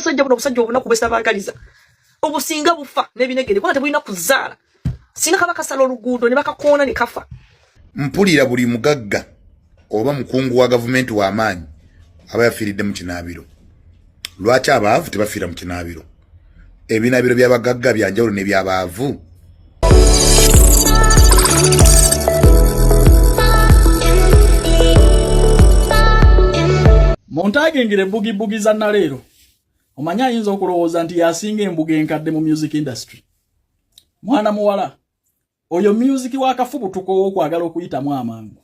obusajja buno obusajja obuna kubesa bakaliza obusinga bufa nebinegere kwate bulina kuzaala singa kabaka sala oluguudo ne bakakoona ne kafa. Mpulira buli mugagga oba mukungu wa gavumenti wa amaanyi aba yafiiridde mu kinaabiro. Lwaki abaavu tebafiira mu kinaabiro? Ebinaabiro by'abagagga byanjawulo ne by'abaavu. Montagengire bugi za naleero. Omanya ayinza okulowooza nti yasinga embuga enkadde mu music industry. Mwana muwala, oyo music wakafubutuko okwagala okuyitamu amangu.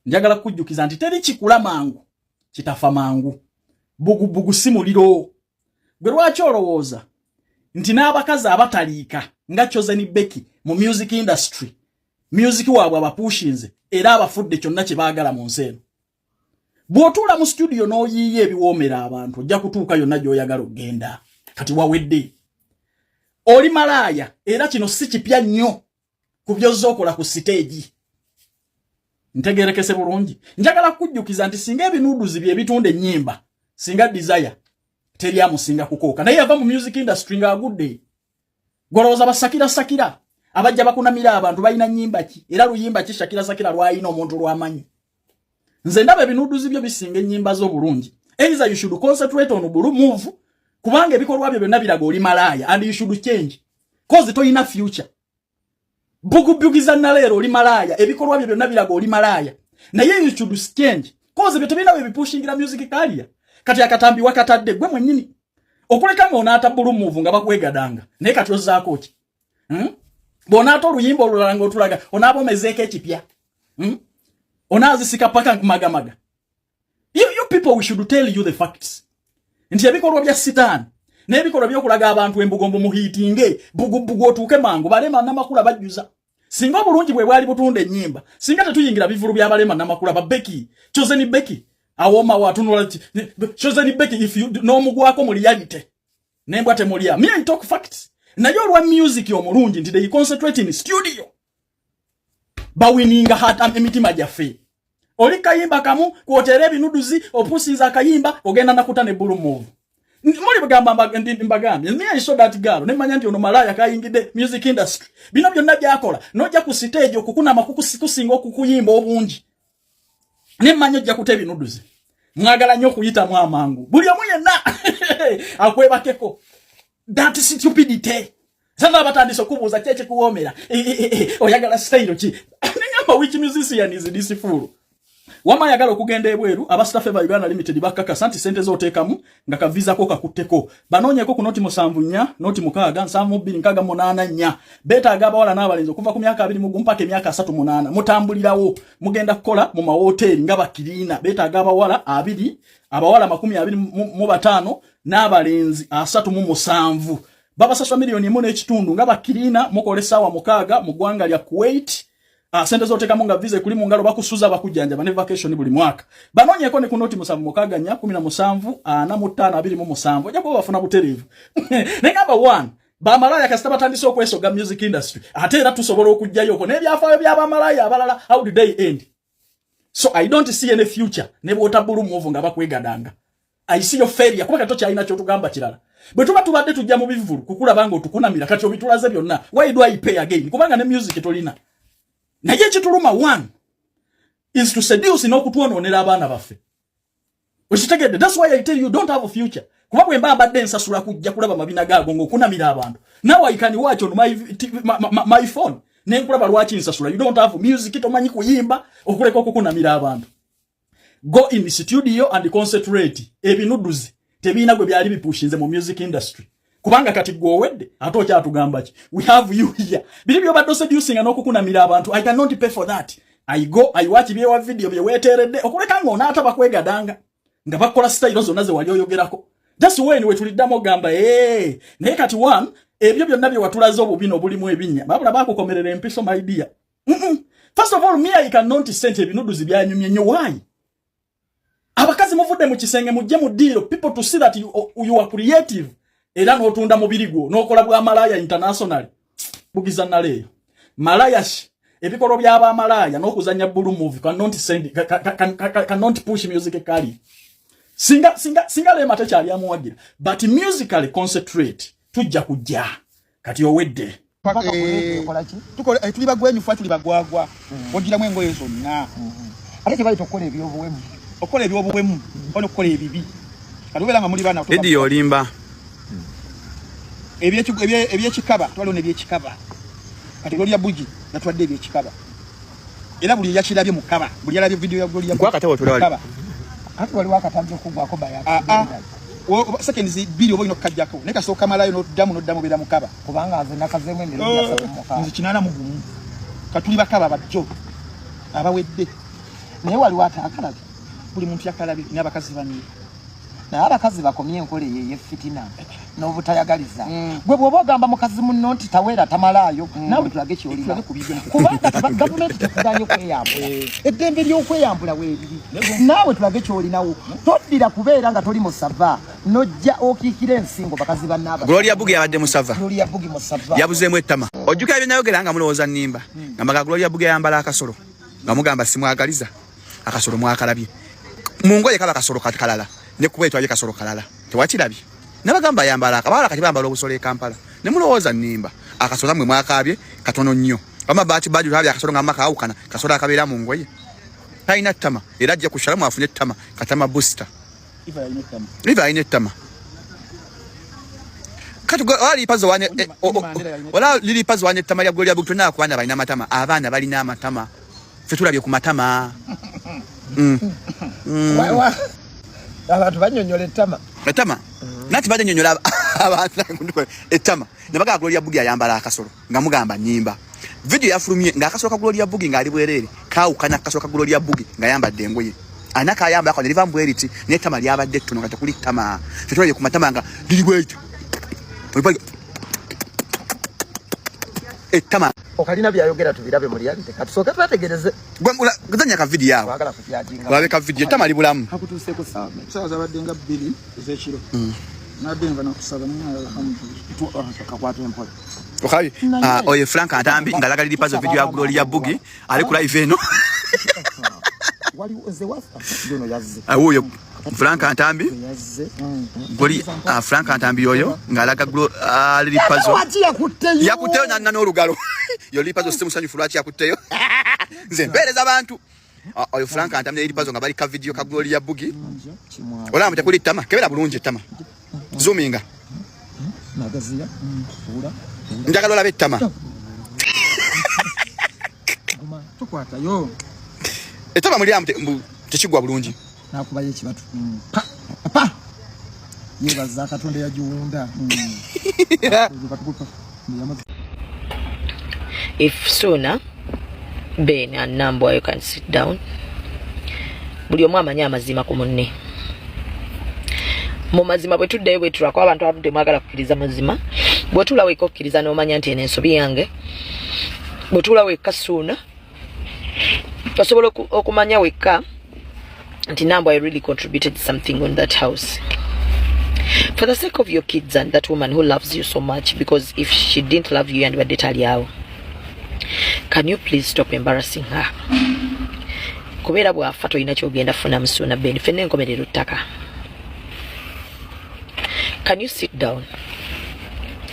Njagala kujjukiza nti teri kikula mangu, kitafa mangu. Bugu si muliro. Gwe lwaki olowooza nti n'abakazi abataliika nga Chosen Becky mu music industry, music waabwe abapushinze era abafudde kyonna kye baagala mu nsi eno. Bw'otuula mu studio n'oyiiya ebiwoomera abantu ojja kutuuka yonna gy'oyagala okgenda. Kati wawedde. Oli malaaya era kino si kipya nnyo ku by'ozza okola ku siteegi. Ntegeerekese bulungi. Njagala kujjukiza nti singa ebinuuduzi bye bitunda ennyimba, singa Desire teri amusinga kukooka. Naye yava mu music industry ng'agudde. Golowooza basakira abajja bakunamira abantu balina nnyimba ki era luyimba ki Shakira lwalina omuntu lw'amanyi. Nze ndaba ebinuuduzi byo bisinga ennyimba z'obulungi. Either you should concentrate on bulu move kubanga ebikolwa byo byonna biraga oli malaaya and you should change. Cause toyina future. Bugiza naleero oli malaaya ebikolwa byo byonna biraga oli malaaya. Naye you should change. Cause byo tebina we bipushingira music career. Kati akatambi wakatadde gwe mwennyini. Okuleka ng'onaata bulu move nga bakwegadanga. Naye kati ozzaako ki? Bw'onaata oluyimba olulala ng'otulaga onaaba omezeeko ekipya. Onazisika paka magamaga. You people, we should tell you the facts. Nti ebikolwa bya sitaani n'ebikolwa by'okulaga abantu embugombo muhiitinge bugu otuuke mangu balema namakula bajjuza. Singa obulungi bwe bwali butunda ennyimba, singa tetuyingira bivulu bya balema namakula ba Becky, Chosen Becky, awoma watunula Chosen Becky if you n'omugwako mu reality. Nembwa temulya. Me I talk facts. Naye olwa music omulungi nti they concentrate in studio. Bawininga hata emitima gyaffe. Oli kayimba kamu kuotere ebinuduzi opusinza akayimba ogenda nakuta ne bulu move. Muli bagamba mbagambye me I saw that girl ne manya nti ono malaya kayingide music industry. Bino byonna byakola nojja ku stage okukuna makukusinga okukuyimba obungi. Ne manya ojja kuta ebinuduzi. Mwagala nnyo kuyita mu amangu. Buli omu yenna akwebakeko. That stupidity. Sana batandise okubuuza kyeki kuwoomera. Oyagala style ki? Nengamba which musician is this fool? Wama yagala okugenda ebweru abastafe ba Uganda Limited bakaka santi sente zoteekamu nga ka visa ko kakutteko. Banoonyeko ku noti 7 noti 6 7 beta agaba wala n'abalenzi okuva ku myaka 20 mpaka emyaka 38 mutambulirawo mugenda kukola mu mahoteli nga bakirina beta agaba wala 2 abawala 25 n'abalenzi 37 babasaswa miliyoni 1.5 nga bakirina mukolesa wa 6 mu ggwanga lya Kuwait. Sente zoteekamu nga visa kuli mu ngalo bakusuza bakujjanjaba ne vacation buli mwaka. Banoonyeko ne ku noti 7 17 45 ojja kuba bafuna butereevu. Nengamba 1 bamalaya kasita batandise okwesoga music industry ate era tusobola okujjayoko n'ebyafaayo by'abamalaya abalala how did they end? So I don't see any future ne bwota bulu move nga bakwegadanga. I see your failure kuba kato kyalina kyotugamba kirala. Bwe tuba tubadde tujja mu bivulu kukulaba ng'otukunamira kati obitulaze byonna. Why do I pay again? Kubanga ne music tolina. Naye kituluma 1 is to seduce n'okutwonoonera abaana baffe. Okitegedde? That's why I tell you don't have a future. Kuba bwe mba mbadde nsasula kujja kulaba mabina gaago ng'okunamira abantu. Now I can watch on my phone. Nenkulaba lwaki nsasula. You don't have music, tomanyi kuyimba, okuleka okukunamira abantu. Go in the studio and concentrate. Ebinuduzi tebiina gwe byali bipushinze mu music industry. Kubanga kati gwowedde ate okyatugamba ki? We have you here. Bili byobadde seducing n'okukunamira abantu. I cannot pay for that. I watch byewa video bye weeteredde okuleka ng'onaata bakwegadanga nga bakola style zonna ze wali oyogerako. That's when we tuliddamu ogamba naye kati 1 ebyo byonna bye watulaze obubino bulimu ebinnya babula bakukomerera empiso my dear. First of all, me I cannot send ebinuduzi byanyumye nnyo. Why? Abakazi muvudde mu kisenge mujje mu deal people to see that you are creative. Era n'otunda mubiri gwo n'okola bwa malaya international. Bugiza naleyo malaya ebikolwa by'abamalaya n'okuzanya bulu movie cannot push music career. singa lema tekyali amuwagira but musically concentrate tujja kujja kati owedde tuli bagwenyufu tuli bagwagwa ogiramu engoye zonna ate tebayita okukola ebyobuwemu okukola ebyobuwemu ono okukola ebibi kati obeera nga muli baana edi olimba ebyekikaba twaliwo nebyekikaba kati Gloria Bugi yatwadde ebyekikaba era buli yakirabye mukaba buli yalabye video ya Gloria kwa katabo tulali ati waliwo akatambi okugwako baya seconds video boino kajjako neka soka malayo noddamu bera mukaba kubanga aze nakazemwe emirundi asatu mukaba nzi kinana mugumu katuli bakaba bajjo abawedde naye waliwo atakalabi buli muntu yakalabi n'abakazi bani naye abakazi bakomye enkole ye fitina n'obutayagaliza gwe bw'oba ogamba mukazi munno nti tawera tamalayo nawe tulage kyolina kubanga gavumenti tekuganye kweyambula eddembe ly'okweyambula weebiri naawe tulage kyolinawo toddira kubeera nga toli musava nojja okiikira ensingo bakazi bannaaba Gloria Bugi yabadde musava Gloria Bugi musava yabuzeemu ettama ojjukira byenayogera nga mulowooza nnimba ngamba Gloria Bugi yayambala akasolo nga mugamba simwagaliza akasolo mwakalabye mungoye kaba kasolo kalala ne kuba etwaje kasolo kalala tewakirabye nabagamba yambala akabala kati bambala obusolo e Kampala ne mulowooza nnimba akasola mwe mwakabye katono nnyo amabati baju habya akasolo nga maka awukana kasolo akabeera mu ngoye taina ttama era ajja kushalamu afune ttama katama booster iva ine ttama kati wali pazo wane wala lili pazo wane ttama lya Gloria Bugi tuna kwana balina matama abaana balina amatama fetulabye ku matama abantu banyonyola ettama nati bade nyonyola abantu ettama nabaga Gloria Bugi ayambala akasolo nga mugamba nnimba video yafulumye nga akasolo ka Gloria Bugi nga ali bwerere kaawukana akasolo ka Gloria Bugi nga yambadde engoye anaka ayamba kwa niliva mbweriti n'ettama lyabadde ttuno kati kuli ttama fetulabye ku matama nga liri bweti ettama okalina byayogera tubirabe mu reality katusooke twategereze gazanya ka video yawo twagala kutyajinga wabe ka video ettama libulamu hakutuuseeko sawa zabadde nga 2 ez'ekiro naddenga nakusaba alhamdulillah kakwata empola okabi oye Frank Antambi ngalaga liri pazo video ya Gloria Bugi ali ku live eno waliwo ze wasa dono yazze awoyo Frank Antambi goli Frank Antambi yoyo ngalaga liri pazo yakuteyo na n'olugalo yo liri pazo simusanyu fulaki yakuteyo nze mbereza abantu oyo Frank Antambi liri pazo nga bali ka video ka Gloria Bugi ola mute kuli tama kebera bulungi tama zoominga nagaziya fura njagala olabe tama tukwata yo etama muri amute tekigwa bulungi nakubaye ekibatu papa yebaza katonda yajuwunda if sooner Ben and Nambwa, you can sit down. Buli omu amanya amazima ku munne. Mu mazima bwe tuddeyo bwe tulako abantu abudde mwagala kukkiriza mazima. Bwe tulawo ekokkiriza n'omanya nti eno ensobi yange. Bwe tulawo ekasuuna. Osobola okumanya wekka nti Nambwa really contributed something on that house. For the sake of your kids and that woman who loves you so much, because if she didn't love you and badde taliawo, can you please stop embarrassing her? Kubeera bwafa toyina kyogenda funa musuuna Ben fenna enkomerero ttaka. Can you sit down?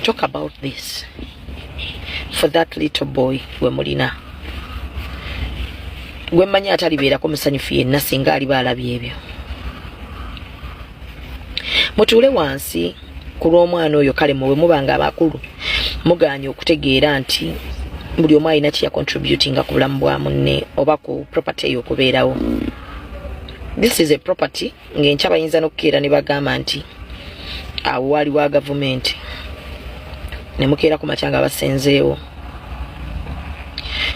Talk about this. For that little boy we mulina. Gwe mmanyi atalibeerako musanyufu yenna singa aliba alabye ebyo. Mutuule wansi ku lw'omwana oyo kale muwe mubanga abakulu muganye okutegeera nti buli omu alina kya contributing ku bulamu bwa munne oba ku property eyo okubeerawo. This is a property ng'enkya bayinza n'okukeera ne bagamba nti awo waliwo wa gavumenti ne mukeera ku makya nga basenzeewo.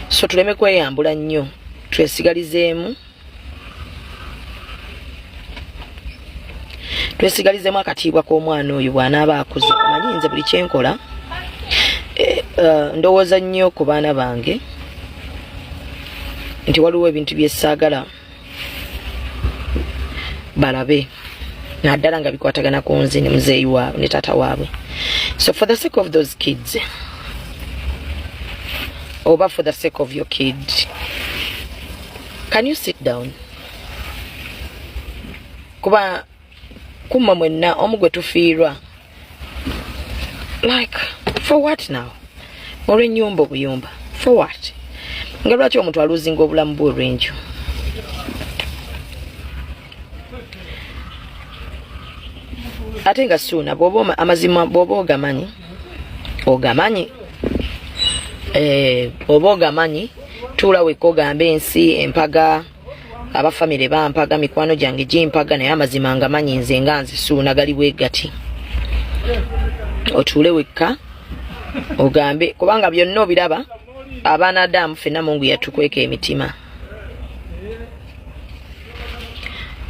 So tuleme kweyambula nnyo, twesigalizeemu akatiibwa k'omwana oyo bw'anaaba akuze. Omanyi nze buli kyenkola ndowooza nnyo ku baana bange nti waliwo ebintu bye ssaagala balabe naddala nga bikwatagana ku nze ne muzeeyi waabwe ne taata waabwe. So for the sake of those kids, oba for the sake of your kid, can you sit down? Kuba kumma mwenna omugwe tufiirwa. Like, for what now? Olwe nyumba obuyumba. For what? Nga lwaki omuntu aluzinga obulamu bwe olw'enju? Ate nga suuna bw'oba amazima bw'oba ogamanyi oba ogamanyi tuula wekka ogamba ensi empaga abafamire bampaga mikwano gyange gimpaga naye amazima ngamanyi nze nga nze suuna gali bwe gati. Otuule wekka ogambe kubanga byonna obiraba abaana Adamu ffenna Mungu yatukweka emitima.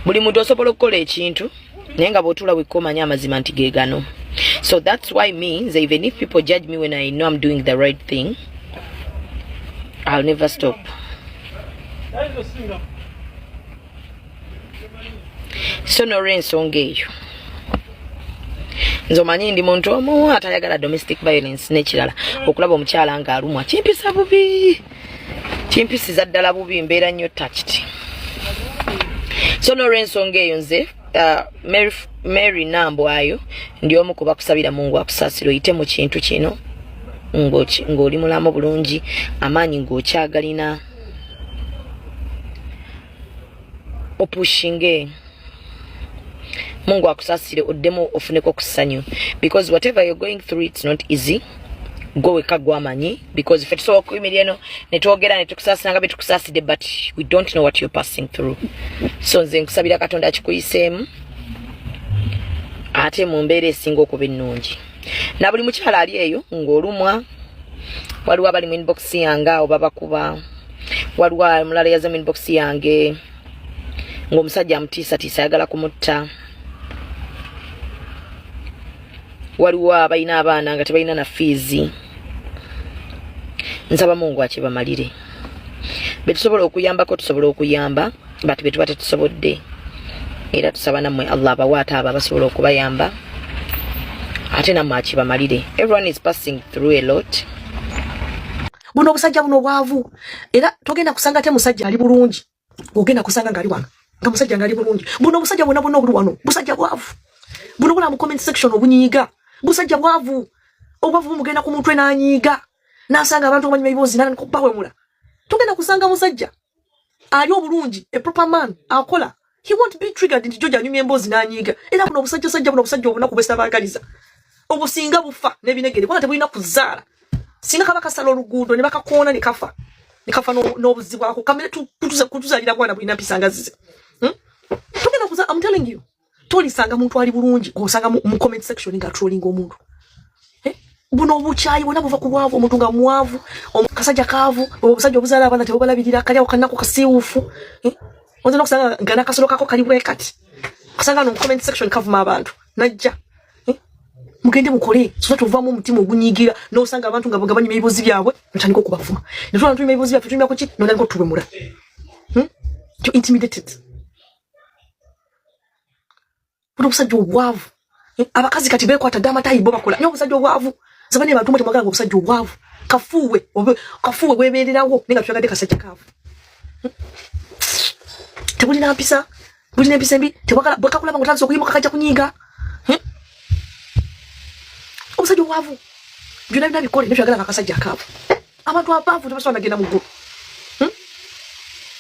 Buli muntu osobola okukola ekintu naye nga bw'otuula wekka omanya amazima nti ge gano. So that's why means even if people judge me when I know I'm doing the right thing, I'll never stop. So n'olw'ensonga eyo nze omanyi ndi muntu omu atayagala domestic violence n'ekirala okulaba omukyala ng'alumwa kimpisa bubi, kimpisiza ddala bubi, mbeera nnyo touched. So n'olw'ensonga eyo nze Mary Nambwayo ndi omu ku bakusabira Mungu akusaasire oyite mu kintu kino ng'oli mulamu bulungi, amaanyi ng'okyagalina, opushinge Mungu akusaasire oddemu ofuneko ku ssanyu, because whatever you're going through it's not easy. Go weka gwamanyi because if it's so kuyimirira ne twogera ne tukusaasira nga betukusaasidde but we don't know what you're passing through. So nze nkusabira Katonda akikuyiseemu ate mu mbeera esinga okuba ennungi. Na buli mukyala ali eyo ng'olumwa, waliwo abali mu inbox yange oba bakuba, waliwo mulala yaza mu inbox yange ng'omusajja amutiisatiisa ayagala kumutta, waliwo abalina abaana nga tebalina na fiizi. Nsaba Mungu akibamalire. Betusobola okuyambako tusobola okuyamba, but betuba tetusobodde. Era tusaba nammwe Allah abawaata abo abasobola okubayamba ate nammwe akibamalire. Everyone is passing through a lot. Buno obusajja buno bwavu. Era togenda kusanga ate musajja ali bulungi. Ogenda kusanga ngali wanga. Nga musajja ngali bulungi. Buno obusajja bwonna obuli wano. Busajja bwavu. Buno bula mu comment section obunyiiga. Busajja bwavu. Obwavu mugenda ku mutwe n'anyiiga. Nasanga abantu omanyi ebibozi n'akubawemula. Togenda kusanga musajja ali obulungi, a proper man, akola. He won't be triggered into Georgia nyumye embozi n'anyiiga. Era buno obusajja buno obusajja obunaku besabagaliza. Obusinga bufa n'ebinegere kubanga tebulina kuzaala. Singa kaba kasala oluguudo ne bakakoona ne kafa. Ne kafa n'obuzibu bwako. Kamere kutuzalira bwana bulina mpisa ngazize. Togenda kuza, I'm telling you. Tolisanga muntu ali bulungi osanga mu comment section nga trolling omuntu. Buno obuchayi bona buva ku bwavu omuntu nga mwavu, kasajja kaavu, obusajja obuzala abana tebalabirira kali akanako kasiwufu. Onzo kusanga ngana kasolo kako kali bwekati. Kusanga no comment section kavuma abantu. Najja. Mugende mukole so tuva mu mutima ogunyigira no sanga abantu nga bagabanye ebibozi byabwe ntandika okubafuma. Netwala ntuma ebibozi byaffe tumya kuki no ndandika tubemura. You intimidated. Buno obusajja obwavu. Abakazi kati bekwata dama tayibo bakola. Nyo obusajja obwavu. Zabane abantu mwe maganga obusajja obwavu. Kafuwe webererawo ninga tuyagadde kasajja kaavu. Tebulina mpisa. Bulina mpisa mbi. Tebakala bakakulaba ngotanso okuyimuka kajja kunyiga. Obusajja obwavu. Byonna bina bikole ne tuyagala kasajja kaavu. Abantu abavu tebasobola nagenda mu ggo.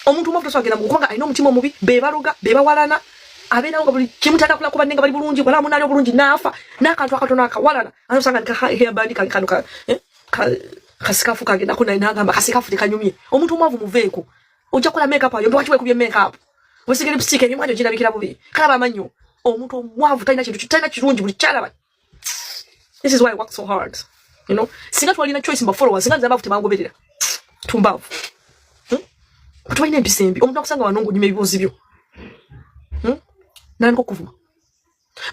Omuntu omufu tasobola nagenda mu ggo kubanga alina omutima omubi, bebaluga, bebawalana. Abena ngo buli kimutaka kula kuba nenga bali bulungi bala munali bulungi nafa nakantu akatona akawalana anosanga nika hair band kanuka kasikafu kagenda kuna inagamba kasikafu tikanyumye omuntu omwavu muveeko ojja kola makeup ayo ndo kubye makeup wesigere lipstick ni mwanjo jina bikira bubi kala bamanyo omuntu omwavu talina kintu talina kirungi buli chala bali. This is why I work so hard, you know. Singa twalina choice mba followers singa zabafu tebangoberera tumbavu twalina ebisembi omuntu akusanga wanongo nyime ebibozi byo nanko kuvuma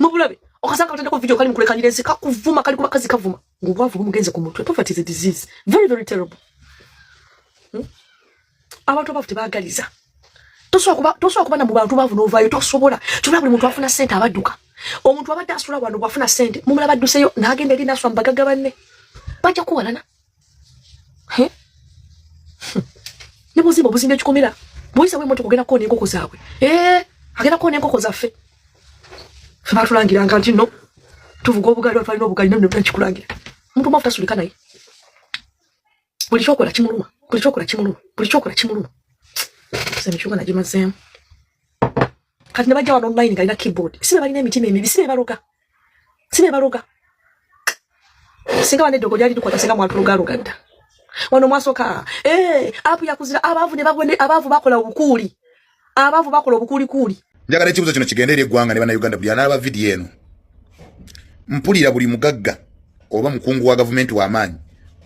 mubulabe okasanga utende ko video kali mukuleka nyirense kakuvuma kali kuba kazi kavuma ngubwavu bumugenze ku mutwe. Poverty is a disease, very very terrible. Abantu abafu tebagaliza tosobola kuba na mu bantu bavu novayo tosobola tubula buli muntu afuna sente abaduka omuntu abadde asula wano bwafuna sente mumula badduseyo n'agenda eri naswa mbagaga banne bajja kuwalana ne buzimba obuzimba ekikomera buyisa bwe moto kugenda kona enkoko zaabwe agenda kona enkoko zaffe Fatulangiranga nti no tuvuga obugali twalina obugali nno nakikulangira muntu mafuta sulika naye buli kyokola kimuluma semikyuka nagimazeemu kati ne bajja wano online nga alina keyboard sibe balina emitima emibi sibe baloga singa waneddogo lyali tukwata singa mwatulugaluga dda wano mwasoka apu yakuzira abaavu bakola obukuuli njagala ekibuzo kino kigendeera eggwanga ne bannayuganda buli anaaba vidiyo eno mpulira buli mugagga oba mukungu wa gavumenti w'amaanyi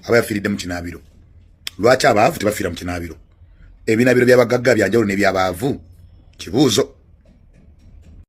aba yafiiridde mu kinaabiro. Lwaki abaavu tebafiira mu kinaabiro? Ebinaabiro by'abagagga byanjawulo n'ebyabaavu? Kibuuzo.